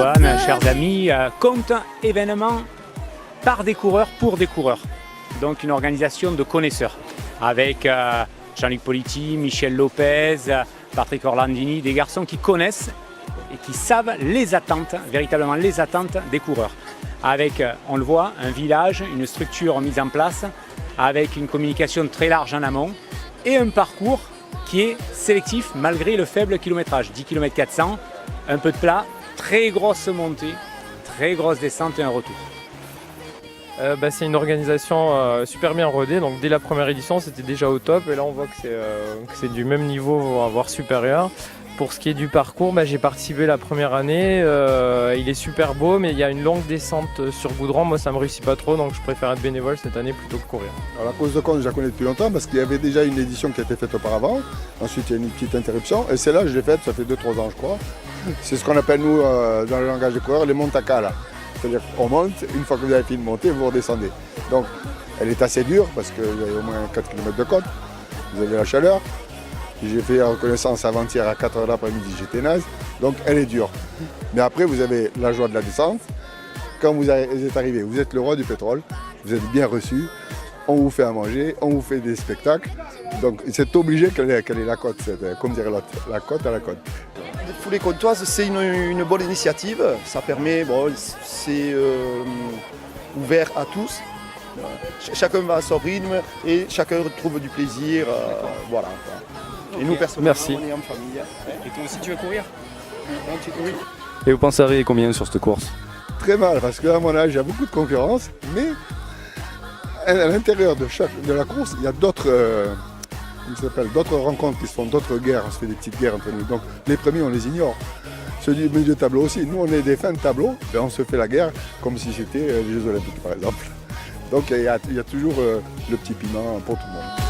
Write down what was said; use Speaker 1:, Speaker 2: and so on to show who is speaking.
Speaker 1: Johan, chers amis, compte événement par des coureurs pour des coureurs. Donc une organisation de connaisseurs avec Jean-Luc Politi, Michel Lopez, Patrick Orlandini, des garçons qui connaissent et qui savent les attentes, véritablement les attentes des coureurs. Avec, on le voit, un village, une structure mise en place, avec une communication très large en amont et un parcours qui est sélectif malgré le faible kilométrage, 10 km 400, un peu de plat, très grosse montée, très grosse descente et un retour.
Speaker 2: C'est une organisation super bien rodée, donc dès la première édition c'était déjà au top et là on voit que c'est du même niveau, voire supérieur. Pour ce qui est du parcours, j'ai participé la première année, il est super beau mais il y a une longue descente sur goudron, moi ça me réussit pas trop donc je préfère être bénévole cette année plutôt que courir.
Speaker 3: Alors, la course de Conde, je la connais depuis longtemps parce qu'il y avait déjà une édition qui a été faite auparavant, ensuite il y a une petite interruption et celle-là je l'ai faite, ça fait 2-3 ans je crois. C'est ce qu'on appelle nous dans le langage des coureurs les montakas. C'est-à-dire qu'on monte, une fois que vous avez fini de monter, vous redescendez. Donc elle est assez dure parce qu'il y a au moins 4 km de côte, vous avez la chaleur. J'ai fait la reconnaissance avant-hier à 4h de l'après-midi, j'étais naze, donc elle est dure. Mais après vous avez la joie de la descente. Quand vous êtes arrivé, vous êtes le roi du pétrole, vous êtes bien reçu, on vous fait à manger, on vous fait des spectacles. Donc c'est obligé qu'elle ait la côte, comme dirait l'autre, la côte à la côte.
Speaker 4: Les foulées côtoises, c'est une bonne initiative. Ça permet, c'est ouvert à tous. Chacun va à son rythme et chacun trouve du plaisir. Voilà. Et nous, personnellement, on est en famille.
Speaker 1: Et toi aussi tu veux courir?
Speaker 4: Oui.
Speaker 5: Et vous penseriez combien sur cette course?
Speaker 3: Très mal, parce qu'à mon âge, il y a beaucoup de concurrence, mais à l'intérieur de la course, il y a d'autres rencontres qui se font, d'autres guerres, on se fait des petites guerres entre nous. Donc les premiers, on les ignore. Ceux du milieu de tableau aussi. Nous, on est des fins de tableau, et on se fait la guerre comme si c'était les Jeux Olympiques, par exemple. Donc il y a toujours le petit piment pour tout le monde.